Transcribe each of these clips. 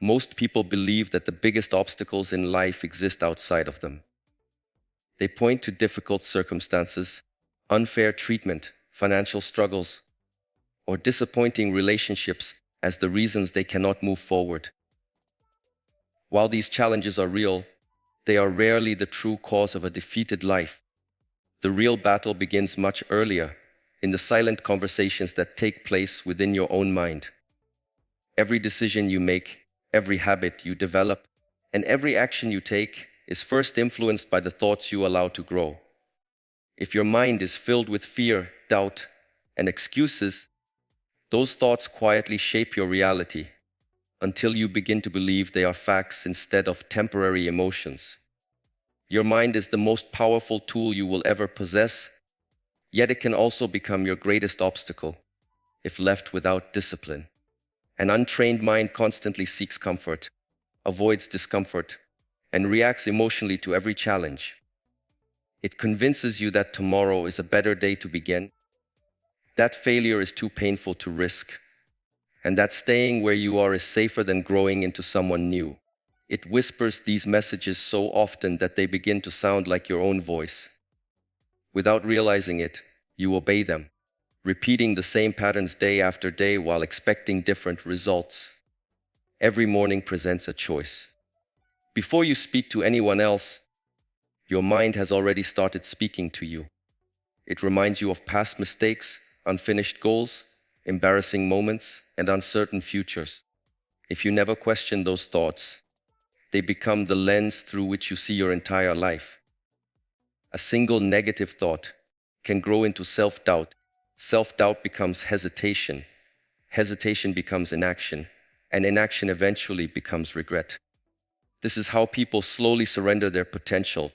Most people believe that the biggest obstacles in life exist outside of them. They point to difficult circumstances, unfair treatment, financial struggles, or disappointing relationships as the reasons they cannot move forward. While these challenges are real, they are rarely the true cause of a defeated life. The real battle begins much earlier, in the silent conversations that take place within your own mind. Every decision you make, every habit you develop, and every action you take is first influenced by the thoughts you allow to grow. If your mind is filled with fear, doubt, and excuses, those thoughts quietly shape your reality until you begin to believe they are facts instead of temporary emotions. Your mind is the most powerful tool you will ever possess, yet it can also become your greatest obstacle if left without discipline. An untrained mind constantly seeks comfort, avoids discomfort, and reacts emotionally to every challenge. It convinces you that tomorrow is a better day to begin, that failure is too painful to risk, and that staying where you are is safer than growing into someone new. It whispers these messages so often that they begin to sound like your own voice. Without realizing it, you obey them, repeating the same patterns day after day while expecting different results. Every morning presents a choice. Before you speak to anyone else, your mind has already started speaking to you. It reminds you of past mistakes, unfinished goals, embarrassing moments, and uncertain futures. If you never question those thoughts, they become the lens through which you see your entire life. A single negative thought can grow into self-doubt. Self-doubt becomes hesitation. Hesitation becomes inaction, and inaction eventually becomes regret. This is how people slowly surrender their potential,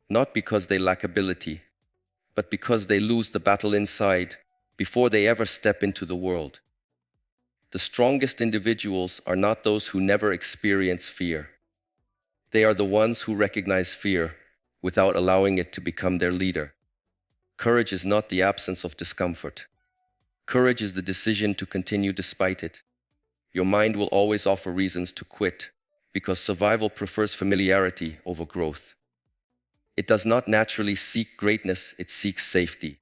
not because they lack ability, but because they lose the battle inside before they ever step into the world. The strongest individuals are not those who never experience fear. They are the ones who recognize fear without allowing it to become their leader. Courage is not the absence of discomfort. Courage is the decision to continue despite it. Your mind will always offer reasons to quit because survival prefers familiarity over growth. It does not naturally seek greatness, it seeks safety.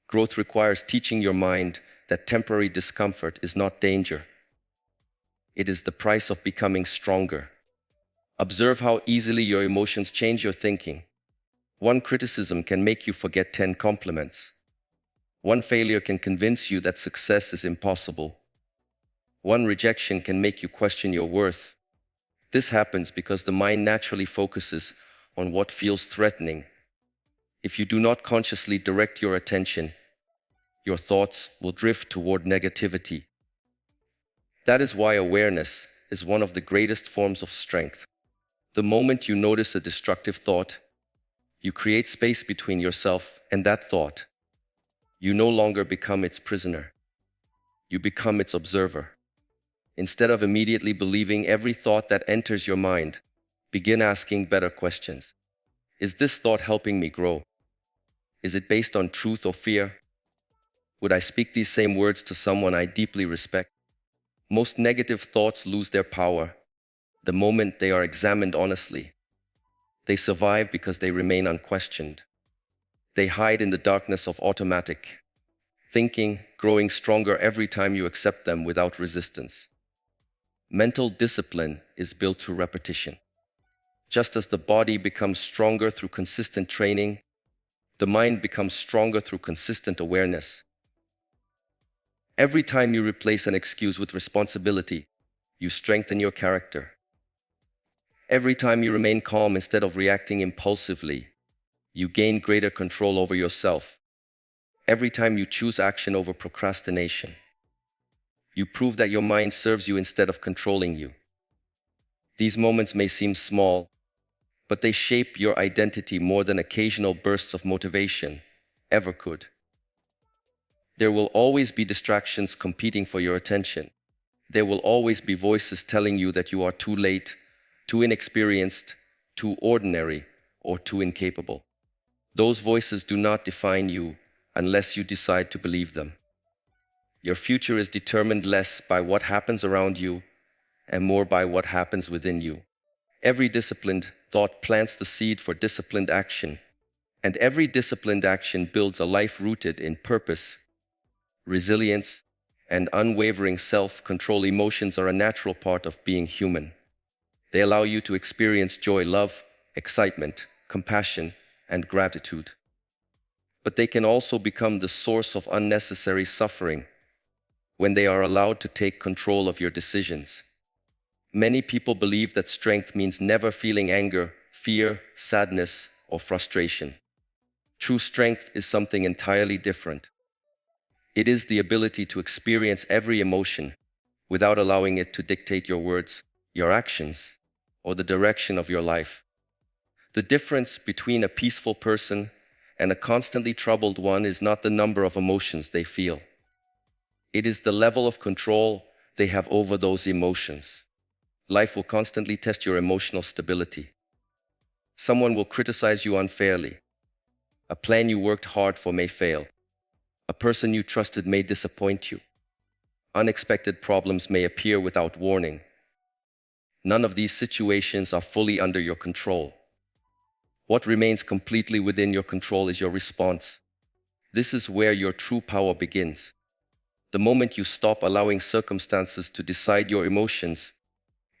Growth requires teaching your mind that temporary discomfort is not danger. It is the price of becoming stronger. Observe how easily your emotions change your thinking. One criticism can make you forget 10 compliments. One failure can convince you that success is impossible. One rejection can make you question your worth. This happens because the mind naturally focuses on what feels threatening. If you do not consciously direct your attention, your thoughts will drift toward negativity. That is why awareness is one of the greatest forms of strength. The moment you notice a destructive thought, you create space between yourself and that thought. You no longer become its prisoner. You become its observer. Instead of immediately believing every thought that enters your mind, begin asking better questions. Is this thought helping me grow? Is it based on truth or fear? Would I speak these same words to someone I deeply respect? Most negative thoughts lose their power the moment they are examined honestly. They survive because they remain unquestioned. They hide in the darkness of automatic thinking, growing stronger every time you accept them without resistance. Mental discipline is built through repetition. Just as the body becomes stronger through consistent training, the mind becomes stronger through consistent awareness. Every time you replace an excuse with responsibility, you strengthen your character. Every time you remain calm instead of reacting impulsively, you gain greater control over yourself. Every time you choose action over procrastination, you prove that your mind serves you instead of controlling you. These moments may seem small, but they shape your identity more than occasional bursts of motivation ever could. There will always be distractions competing for your attention. There will always be voices telling you that you are too late, too inexperienced, too ordinary, or too incapable. Those voices do not define you unless you decide to believe them. Your future is determined less by what happens around you and more by what happens within you. Every disciplined thought plants the seed for disciplined action, and every disciplined action builds a life rooted in purpose, resilience, and unwavering self-control. Emotions are a natural part of being human. They allow you to experience joy, love, excitement, compassion, and gratitude. But they can also become the source of unnecessary suffering when they are allowed to take control of your decisions. Many people believe that strength means never feeling anger, fear, sadness, or frustration. True strength is something entirely different. It is the ability to experience every emotion without allowing it to dictate your words, your actions, or the direction of your life. The difference between a peaceful person and a constantly troubled one is not the number of emotions they feel. It is the level of control they have over those emotions. Life will constantly test your emotional stability. Someone will criticize you unfairly. A plan you worked hard for may fail. A person you trusted may disappoint you. Unexpected problems may appear without warning. None of these situations are fully under your control. What remains completely within your control is your response. This is where your true power begins. The moment you stop allowing circumstances to decide your emotions,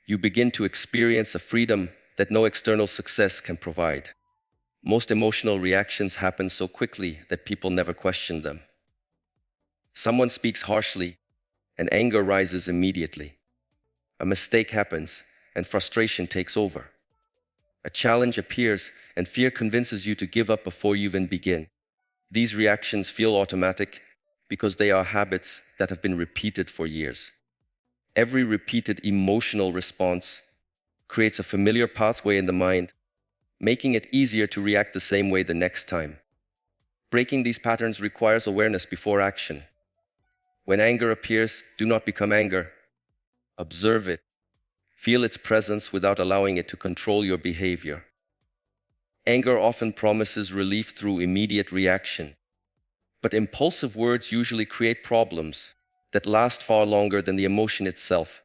you begin to experience a freedom that no external success can provide. Most emotional reactions happen so quickly that people never question them. Someone speaks harshly, and anger rises immediately. A mistake happens, and frustration takes over. A challenge appears, and fear convinces you to give up before you even begin. These reactions feel automatic because they are habits that have been repeated for years. Every repeated emotional response creates a familiar pathway in the mind, making it easier to react the same way the next time. Breaking these patterns requires awareness before action. When anger appears, do not become anger. Observe it. Feel its presence without allowing it to control your behavior. Anger often promises relief through immediate reaction, but impulsive words usually create problems that last far longer than the emotion itself.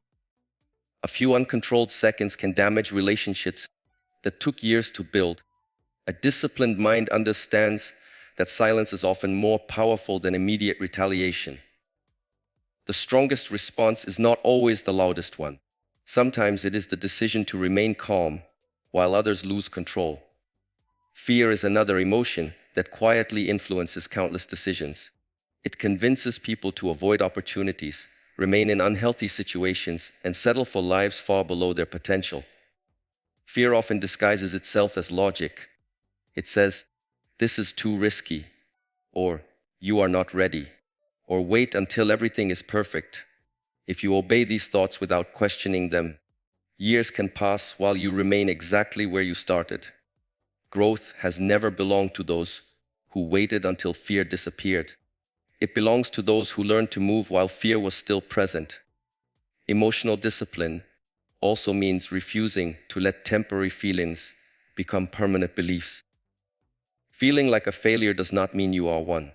A few uncontrolled seconds can damage relationships that took years to build. A disciplined mind understands that silence is often more powerful than immediate retaliation. The strongest response is not always the loudest one. Sometimes it is the decision to remain calm while others lose control. Fear is another emotion that quietly influences countless decisions. It convinces people to avoid opportunities, remain in unhealthy situations, and settle for lives far below their potential. Fear often disguises itself as logic. It says, "This is too risky," or "You are not ready," or "Wait until everything is perfect." If you obey these thoughts without questioning them, years can pass while you remain exactly where you started. Growth has never belonged to those who waited until fear disappeared. It belongs to those who learned to move while fear was still present. Emotional discipline also means refusing to let temporary feelings become permanent beliefs. Feeling like a failure does not mean you are one.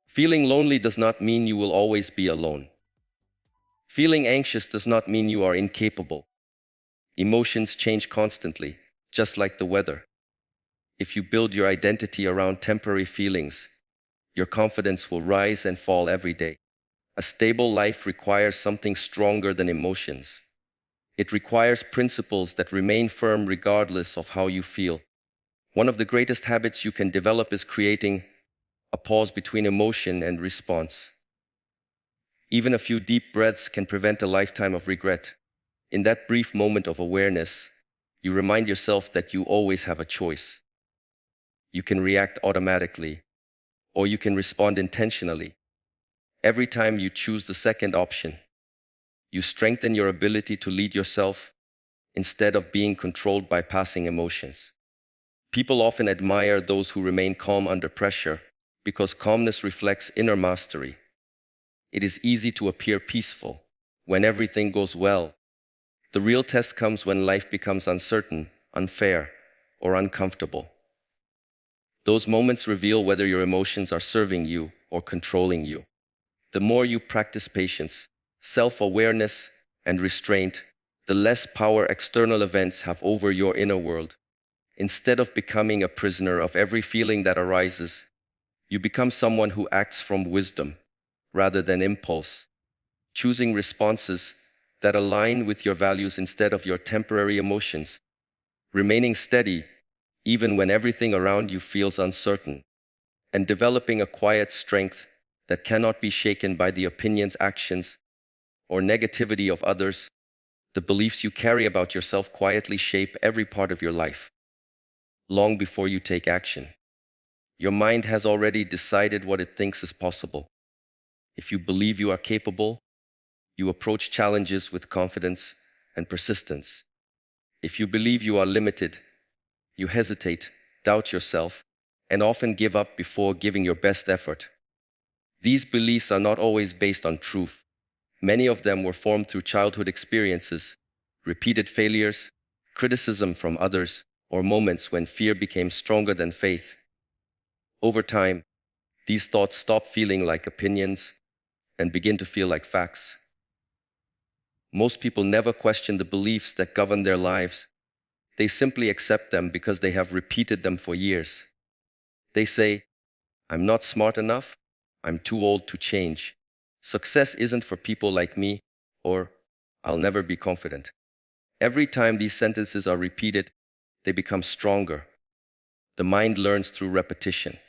Feeling lonely does not mean you will always be alone. Feeling anxious does not mean you are incapable. Emotions change constantly, just like the weather. If you build your identity around temporary feelings, your confidence will rise and fall every day. A stable life requires something stronger than emotions. It requires principles that remain firm regardless of how you feel. One of the greatest habits you can develop is creating a pause between emotion and response. Even a few deep breaths can prevent a lifetime of regret. In that brief moment of awareness, you remind yourself that you always have a choice. You can react automatically, or you can respond intentionally. Every time you choose the second option, you strengthen your ability to lead yourself instead of being controlled by passing emotions. People often admire those who remain calm under pressure because calmness reflects inner mastery. It is easy to appear peaceful when everything goes well. The real test comes when life becomes uncertain, unfair, or uncomfortable. Those moments reveal whether your emotions are serving you or controlling you. The more you practice patience, self-awareness, and restraint, the less power external events have over your inner world. Instead of becoming a prisoner of every feeling that arises, you become someone who acts from wisdom rather than impulse, choosing responses that align with your values instead of your temporary emotions, remaining steady even when everything around you feels uncertain, and developing a quiet strength that cannot be shaken by the opinions, actions, or negativity of others. The beliefs you carry about yourself quietly shape every part of your life. Long before you take action, your mind has already decided what it thinks is possible. If you believe you are capable, you approach challenges with confidence and persistence. If you believe you are limited, you hesitate, doubt yourself, and often give up before giving your best effort. These beliefs are not always based on truth. Many of them were formed through childhood experiences, repeated failures, criticism from others, or moments when fear became stronger than faith. Over time, these thoughts stop feeling like opinions and begin to feel like facts. Most people never question the beliefs that govern their lives. They simply accept them because they have repeated them for years. They say, "I'm not smart enough. I'm too old to change. Success isn't for people like me," or "I'll never be confident." Every time these sentences are repeated, they become stronger. The mind learns through repetition.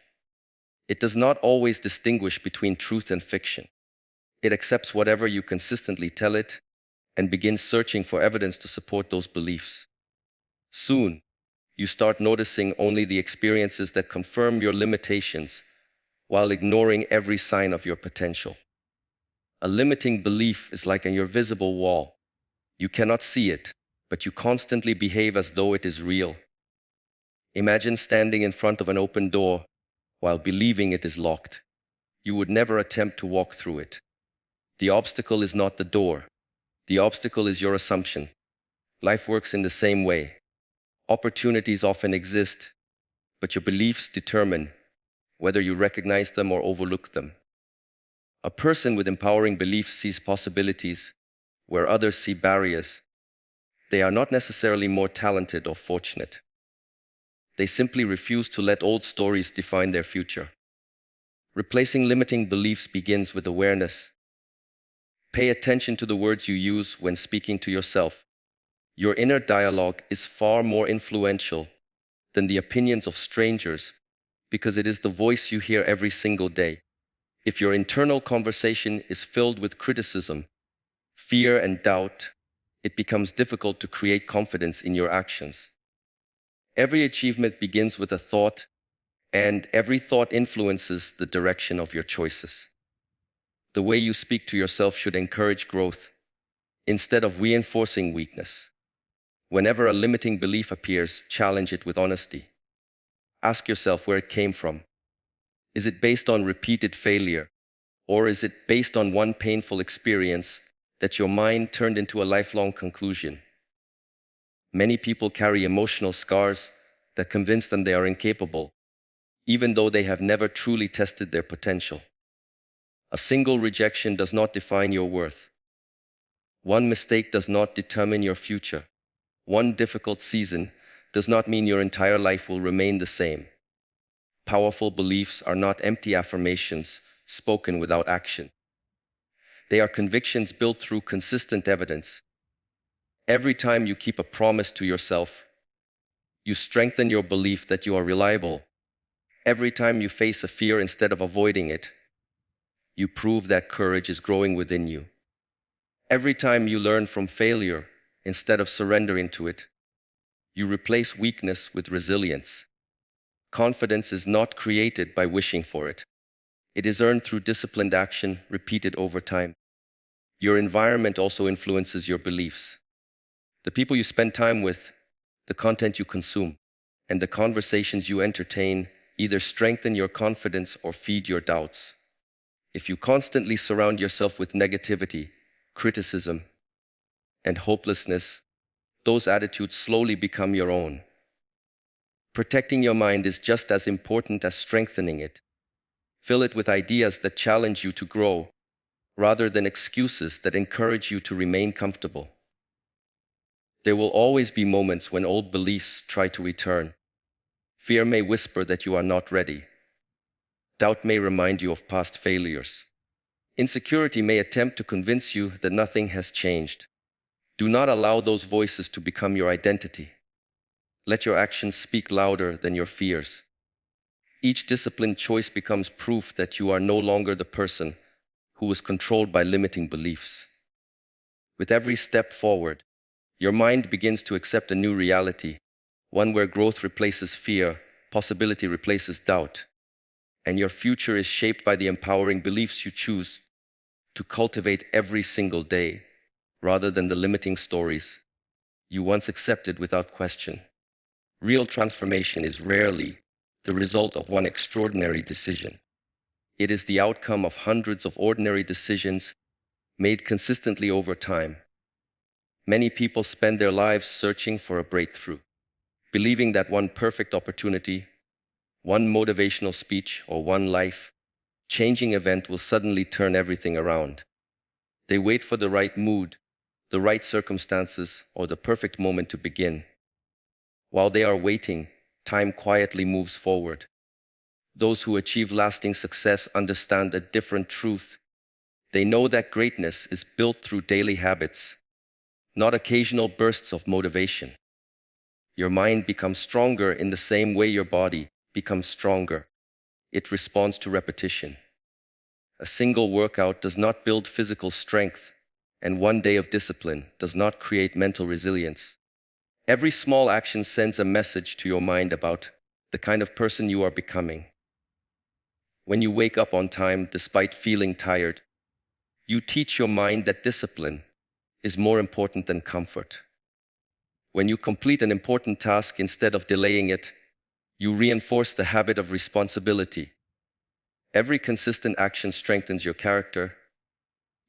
It does not always distinguish between truth and fiction. It accepts whatever you consistently tell it and begins searching for evidence to support those beliefs. Soon, you start noticing only the experiences that confirm your limitations while ignoring every sign of your potential. A limiting belief is like an invisible wall. You cannot see it, but you constantly behave as though it is real. Imagine standing in front of an open door while believing it is locked. You would never attempt to walk through it. The obstacle is not the door. The obstacle is your assumption. Life works in the same way. Opportunities often exist, but your beliefs determine whether you recognize them or overlook them. A person with empowering beliefs sees possibilities where others see barriers. They are not necessarily more talented or fortunate. They simply refuse to let old stories define their future. Replacing limiting beliefs begins with awareness. Pay attention to the words you use when speaking to yourself. Your inner dialogue is far more influential than the opinions of strangers because it is the voice you hear every single day. If your internal conversation is filled with criticism, fear, and doubt, it becomes difficult to create confidence in your actions. Every achievement begins with a thought, and every thought influences the direction of your choices. The way you speak to yourself should encourage growth instead of reinforcing weakness. Whenever a limiting belief appears, challenge it with honesty. Ask yourself where it came from. Is it based on repeated failure, or is it based on one painful experience that your mind turned into a lifelong conclusion? Many people carry emotional scars that convince them they are incapable, even though they have never truly tested their potential. A single rejection does not define your worth. One mistake does not determine your future. One difficult season does not mean your entire life will remain the same. Powerful beliefs are not empty affirmations spoken without action. They are convictions built through consistent evidence. Every time you keep a promise to yourself, you strengthen your belief that you are reliable. Every time you face a fear instead of avoiding it, you prove that courage is growing within you. Every time you learn from failure instead of surrendering to it, you replace weakness with resilience. Confidence is not created by wishing for it. It is earned through disciplined action repeated over time. Your environment also influences your beliefs. The people you spend time with, the content you consume, and the conversations you entertain either strengthen your confidence or feed your doubts. If you constantly surround yourself with negativity, criticism, and hopelessness, those attitudes slowly become your own. Protecting your mind is just as important as strengthening it. Fill it with ideas that challenge you to grow, rather than excuses that encourage you to remain comfortable. There will always be moments when old beliefs try to return. Fear may whisper that you are not ready. Doubt may remind you of past failures. Insecurity may attempt to convince you that nothing has changed. Do not allow those voices to become your identity. Let your actions speak louder than your fears. Each disciplined choice becomes proof that you are no longer the person who is controlled by limiting beliefs. With every step forward, your mind begins to accept a new reality, one where growth replaces fear, possibility replaces doubt, and your future is shaped by the empowering beliefs you choose to cultivate every single day, rather than the limiting stories you once accepted without question. Real transformation is rarely the result of one extraordinary decision. It is the outcome of hundreds of ordinary decisions made consistently over time. Many people spend their lives searching for a breakthrough, believing that one perfect opportunity, one motivational speech, or one life-changing event will suddenly turn everything around. They wait for the right mood, the right circumstances, or the perfect moment to begin. While they are waiting, time quietly moves forward. Those who achieve lasting success understand a different truth. They know that greatness is built through daily habits, not occasional bursts of motivation. Your mind becomes stronger in the same way your body becomes stronger. It responds to repetition. A single workout does not build physical strength, and one day of discipline does not create mental resilience. Every small action sends a message to your mind about the kind of person you are becoming. When you wake up on time despite feeling tired, you teach your mind that discipline is more important than comfort. When you complete an important task instead of delaying it, you reinforce the habit of responsibility. Every consistent action strengthens your character,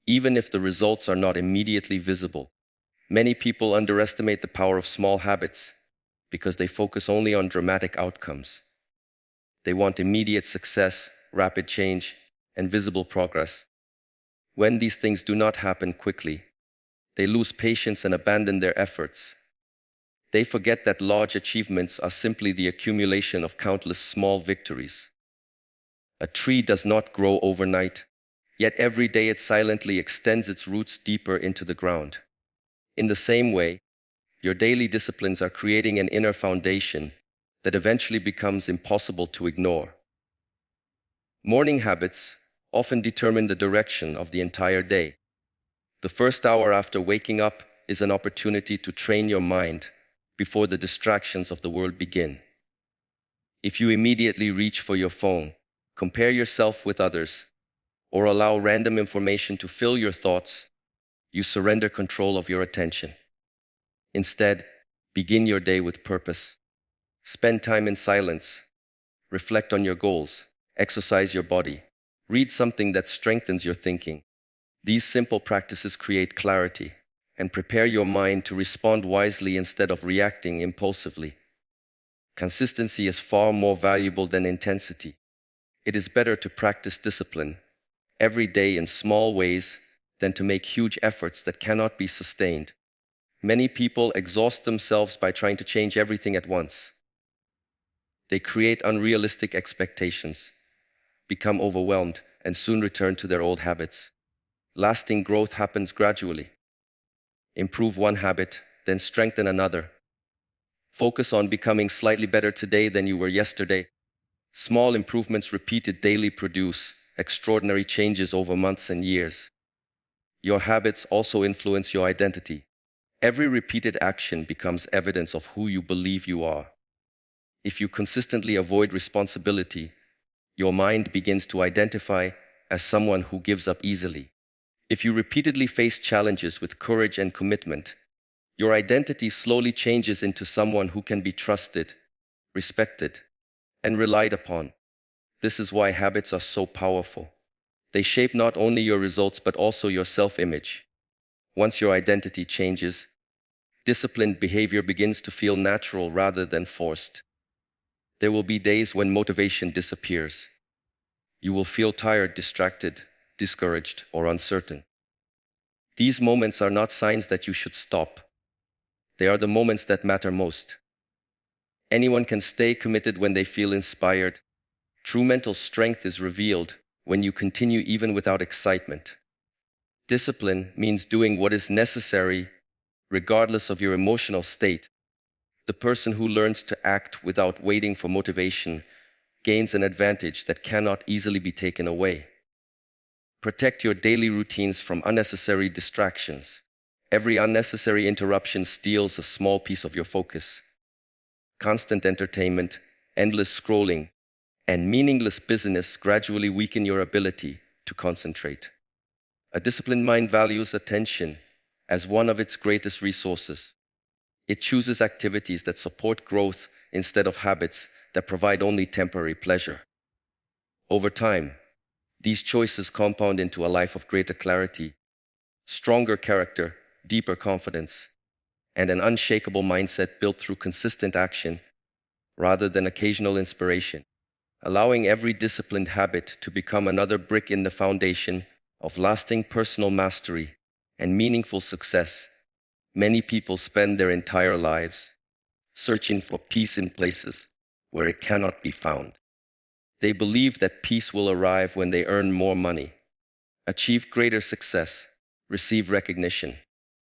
even if the results are not immediately visible. Many people underestimate the power of small habits because they focus only on dramatic outcomes. They want immediate success, rapid change, and visible progress. When these things do not happen quickly, they lose patience and abandon their efforts. They forget that large achievements are simply the accumulation of countless small victories. A tree does not grow overnight, yet every day it silently extends its roots deeper into the ground. In the same way, your daily disciplines are creating an inner foundation that eventually becomes impossible to ignore. Morning habits often determine the direction of the entire day. The first hour after waking up is an opportunity to train your mind before the distractions of the world begin. If you immediately reach for your phone, compare yourself with others, or allow random information to fill your thoughts, you surrender control of your attention. Instead, begin your day with purpose. Spend time in silence, reflect on your goals, exercise your body, read something that strengthens your thinking. These simple practices create clarity and prepare your mind to respond wisely instead of reacting impulsively. Consistency is far more valuable than intensity. It is better to practice discipline every day in small ways than to make huge efforts that cannot be sustained. Many people exhaust themselves by trying to change everything at once. They create unrealistic expectations, become overwhelmed, and soon return to their old habits. Lasting growth happens gradually. Improve one habit, then strengthen another. Focus on becoming slightly better today than you were yesterday. Small improvements repeated daily produce extraordinary changes over months and years. Your habits also influence your identity. Every repeated action becomes evidence of who you believe you are. If you consistently avoid responsibility, your mind begins to identify as someone who gives up easily. If you repeatedly face challenges with courage and commitment, your identity slowly changes into someone who can be trusted, respected, and relied upon. This is why habits are so powerful. They shape not only your results but also your self-image. Once your identity changes, disciplined behavior begins to feel natural rather than forced. There will be days when motivation disappears. You will feel tired, distracted, discouraged, or uncertain. These moments are not signs that you should stop. They are the moments that matter most. Anyone can stay committed when they feel inspired. True mental strength is revealed when you continue even without excitement. Discipline means doing what is necessary regardless of your emotional state. The person who learns to act without waiting for motivation gains an advantage that cannot easily be taken away. Protect your daily routines from unnecessary distractions. Every unnecessary interruption steals a small piece of your focus. Constant entertainment, endless scrolling, and meaningless busyness gradually weaken your ability to concentrate. A disciplined mind values attention as one of its greatest resources. It chooses activities that support growth instead of habits that provide only temporary pleasure. Over time, these choices compound into a life of greater clarity, stronger character, deeper confidence, and an unshakable mindset built through consistent action rather than occasional inspiration, allowing every disciplined habit to become another brick in the foundation of lasting personal mastery and meaningful success. Many people spend their entire lives searching for peace in places where it cannot be found. They believe that peace will arrive when they earn more money, achieve greater success, receive recognition,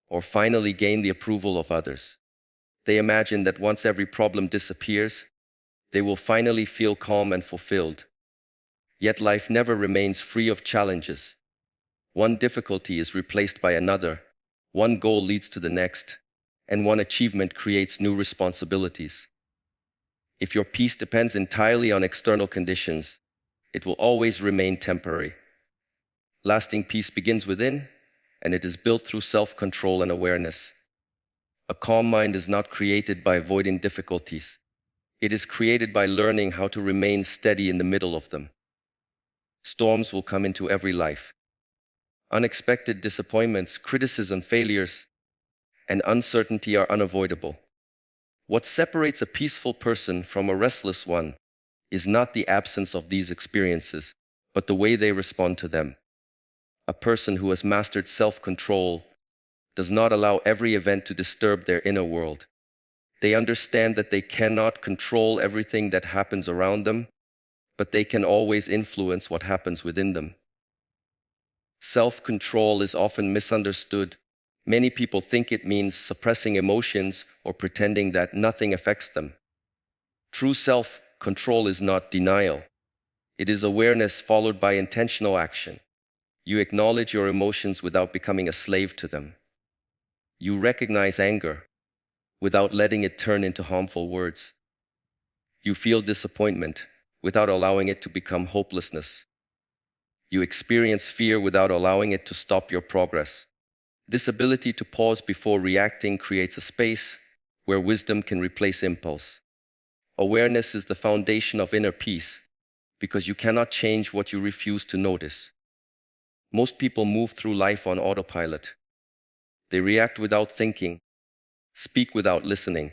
or finally gain the approval of others. They imagine that once every problem disappears, they will finally feel calm and fulfilled. Yet life never remains free of challenges. One difficulty is replaced by another, one goal leads to the next, and one achievement creates new responsibilities. If your peace depends entirely on external conditions, it will always remain temporary. Lasting peace begins within, and it is built through self-control and awareness. A calm mind is not created by avoiding difficulties. It is created by learning how to remain steady in the middle of them. Storms will come into every life. Unexpected disappointments, criticism, failures, and uncertainty are unavoidable. What separates a peaceful person from a restless one is not the absence of these experiences, but the way they respond to them. A person who has mastered self-control does not allow every event to disturb their inner world. They understand that they cannot control everything that happens around them, but they can always influence what happens within them. Self-control is often misunderstood. Many people think it means suppressing emotions or pretending that nothing affects them. True self-control is not denial. It is awareness followed by intentional action. You acknowledge your emotions without becoming a slave to them. You recognize anger without letting it turn into harmful words. You feel disappointment without allowing it to become hopelessness. You experience fear without allowing it to stop your progress. This ability to pause before reacting creates a space where wisdom can replace impulse. Awareness is the foundation of inner peace because you cannot change what you refuse to notice. Most people move through life on autopilot. They react without thinking, speak without listening,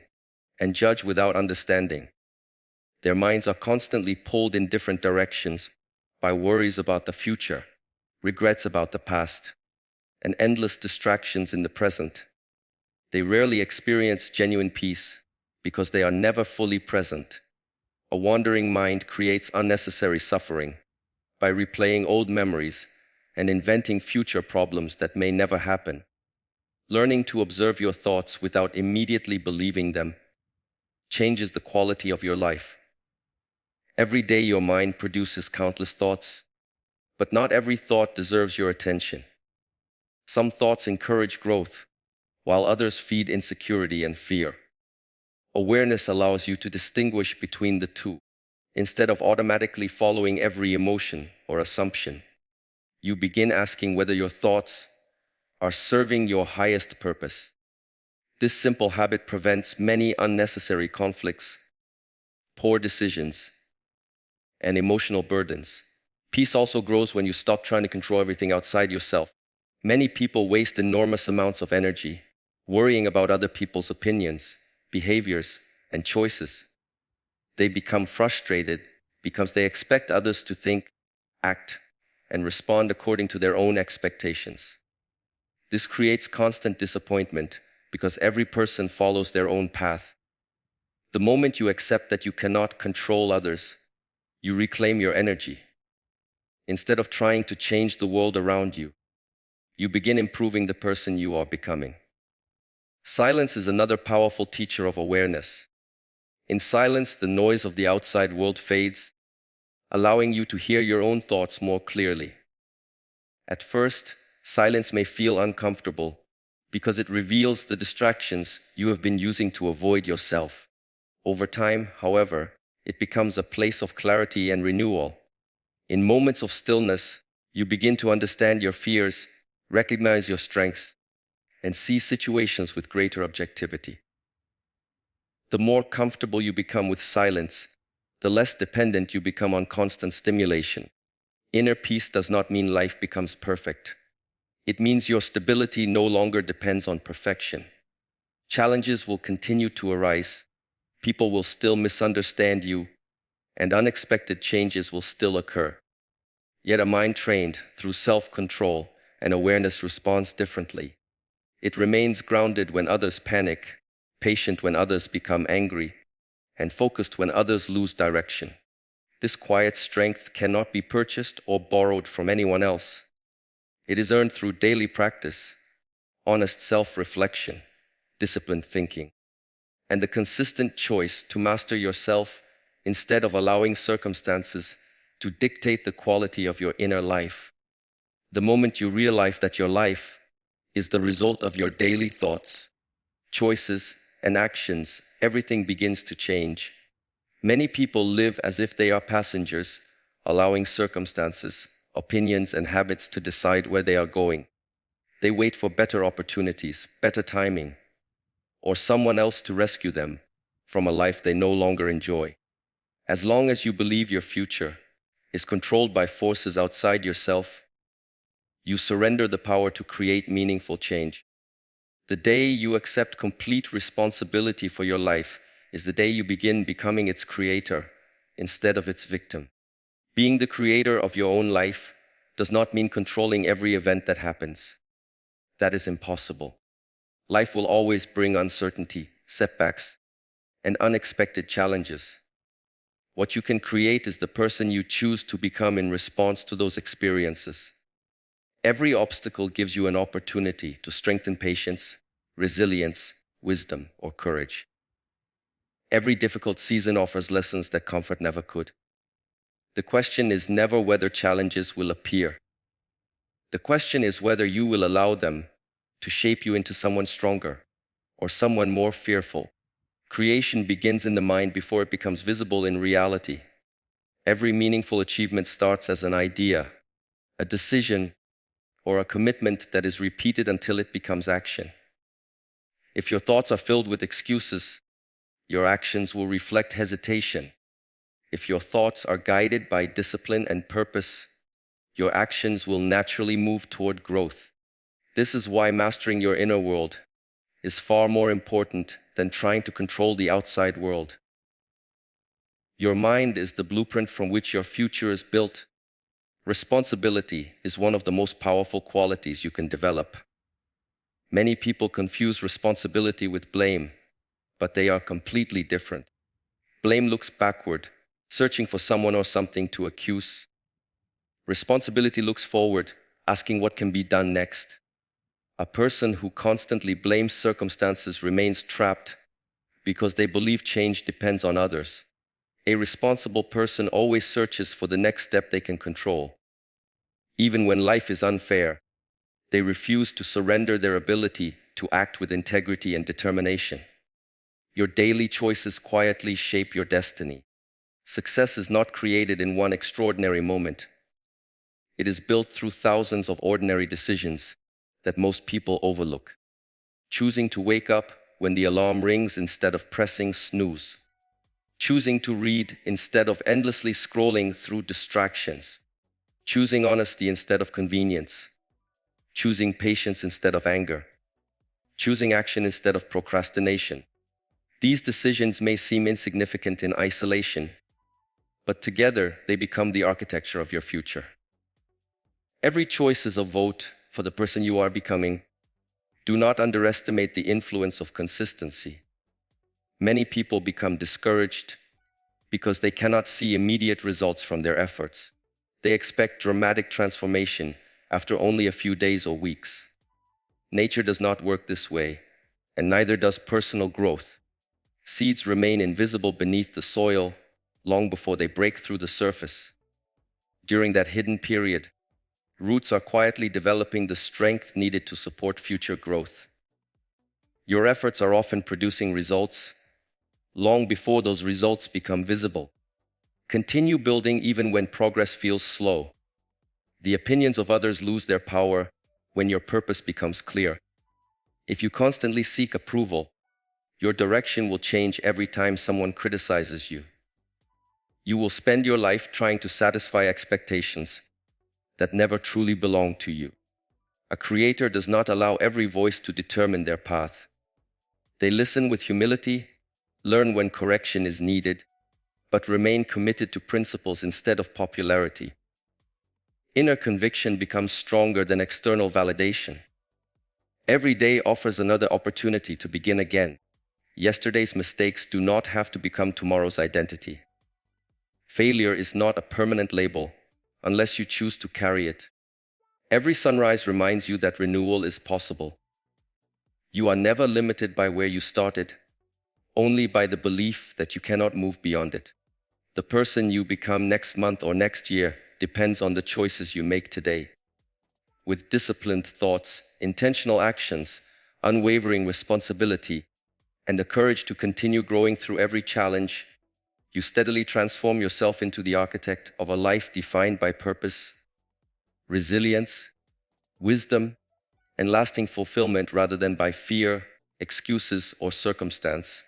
and judge without understanding. Their minds are constantly pulled in different directions by worries about the future, regrets about the past, and endless distractions in the present. They rarely experience genuine peace because they are never fully present. A wandering mind creates unnecessary suffering by replaying old memories and inventing future problems that may never happen. Learning to observe your thoughts without immediately believing them changes the quality of your life. Every day your mind produces countless thoughts, but not every thought deserves your attention. Some thoughts encourage growth, while others feed insecurity and fear. Awareness allows you to distinguish between the two. Instead of automatically following every emotion or assumption, you begin asking whether your thoughts are serving your highest purpose. This simple habit prevents many unnecessary conflicts, poor decisions, and emotional burdens. Peace also grows when you stop trying to control everything outside yourself. Many people waste enormous amounts of energy worrying about other people's opinions, behaviors, and choices. They become frustrated because they expect others to think, act, and respond according to their own expectations. This creates constant disappointment because every person follows their own path. The moment you accept that you cannot control others, you reclaim your energy. Instead of trying to change the world around you, you begin improving the person you are becoming. Silence is another powerful teacher of awareness. In silence, the noise of the outside world fades, allowing you to hear your own thoughts more clearly. At first, silence may feel uncomfortable because it reveals the distractions you have been using to avoid yourself. Over time, however, it becomes a place of clarity and renewal. In moments of stillness, you begin to understand your fears, recognize your strengths, and see situations with greater objectivity. The more comfortable you become with silence, the less dependent you become on constant stimulation. Inner peace does not mean life becomes perfect. It means your stability no longer depends on perfection. Challenges will continue to arise, people will still misunderstand you, and unexpected changes will still occur. Yet a mind trained through self-control and awareness responds differently. It remains grounded when others panic, patient when others become angry, and focused when others lose direction. This quiet strength cannot be purchased or borrowed from anyone else. It is earned through daily practice, honest self-reflection, disciplined thinking, and the consistent choice to master yourself instead of allowing circumstances to dictate the quality of your inner life. The moment you realize that your life is the result of your daily thoughts, choices, and actions, everything begins to change. Many people live as if they are passengers, allowing circumstances, opinions, and habits to decide where they are going. They wait for better opportunities, better timing, or someone else to rescue them from a life they no longer enjoy. As long as you believe your future is controlled by forces outside yourself, you surrender the power to create meaningful change. The day you accept complete responsibility for your life is the day you begin becoming its creator instead of its victim. Being the creator of your own life does not mean controlling every event that happens. That is impossible. Life will always bring uncertainty, setbacks, and unexpected challenges. What you can create is the person you choose to become in response to those experiences. Every obstacle gives you an opportunity to strengthen patience, resilience, wisdom, or courage. Every difficult season offers lessons that comfort never could. The question is never whether challenges will appear. The question is whether you will allow them to shape you into someone stronger or someone more fearful. Creation begins in the mind before it becomes visible in reality. Every meaningful achievement starts as an idea, a decision, or a commitment that is repeated until it becomes action. If your thoughts are filled with excuses, your actions will reflect hesitation. If your thoughts are guided by discipline and purpose, your actions will naturally move toward growth. This is why mastering your inner world is far more important than trying to control the outside world. Your mind is the blueprint from which your future is built. Responsibility is one of the most powerful qualities you can develop. Many people confuse responsibility with blame, but they are completely different. Blame looks backward, searching for someone or something to accuse. Responsibility looks forward, asking what can be done next. A person who constantly blames circumstances remains trapped because they believe change depends on others. A responsible person always searches for the next step they can control. Even when life is unfair, they refuse to surrender their ability to act with integrity and determination. Your daily choices quietly shape your destiny. Success is not created in one extraordinary moment. It is built through thousands of ordinary decisions that most people overlook. Choosing to wake up when the alarm rings instead of pressing snooze. Choosing to read instead of endlessly scrolling through distractions. Choosing honesty instead of convenience. Choosing patience instead of anger. Choosing action instead of procrastination. These decisions may seem insignificant in isolation, but together they become the architecture of your future. Every choice is a vote for the person you are becoming. Do not underestimate the influence of consistency. Many people become discouraged because they cannot see immediate results from their efforts. They expect dramatic transformation after only a few days or weeks. Nature does not work this way, and neither does personal growth. Seeds remain invisible beneath the soil long before they break through the surface. During that hidden period, roots are quietly developing the strength needed to support future growth. Your efforts are often producing results long before those results become visible. Continue building even when progress feels slow. The opinions of others lose their power when your purpose becomes clear. If you constantly seek approval, your direction will change every time someone criticizes you. You will spend your life trying to satisfy expectations that never truly belong to you. A creator does not allow every voice to determine their path. They listen with humility, learn when correction is needed, but remain committed to principles instead of popularity. Inner conviction becomes stronger than external validation. Every day offers another opportunity to begin again. Yesterday's mistakes do not have to become tomorrow's identity. Failure is not a permanent label unless you choose to carry it. Every sunrise reminds you that renewal is possible. You are never limited by where you started, only by the belief that you cannot move beyond it. The person you become next month or next year depends on the choices you make today. With disciplined thoughts, intentional actions, unwavering responsibility, and the courage to continue growing through every challenge, you steadily transform yourself into the architect of a life defined by purpose, resilience, wisdom, and lasting fulfillment rather than by fear, excuses, or circumstance.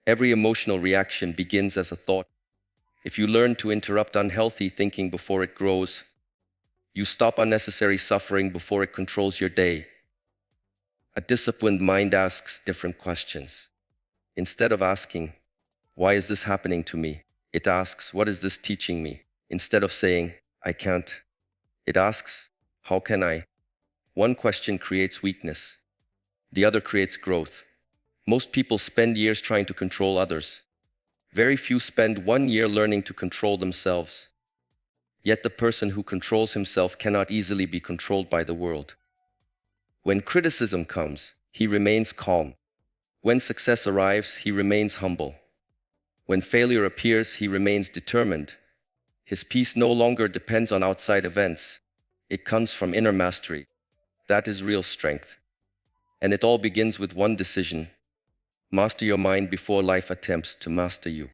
Every emotional reaction begins as a thought. If you learn to interrupt unhealthy thinking before it grows, you stop unnecessary suffering before it controls your day. A disciplined mind asks different questions. Instead of asking, "Why is this happening to me?" it asks, "What is this teaching me?" Instead of saying, "I can't," it asks, "How can I?" One question creates weakness. The other creates growth. Most people spend years trying to control others. Very few spend 1 year learning to control themselves. Yet the person who controls himself cannot easily be controlled by the world. When criticism comes, he remains calm. When success arrives, he remains humble. When failure appears, he remains determined. His peace no longer depends on outside events. It comes from inner mastery. That is real strength. And it all begins with one decision: master your mind before life attempts to master you.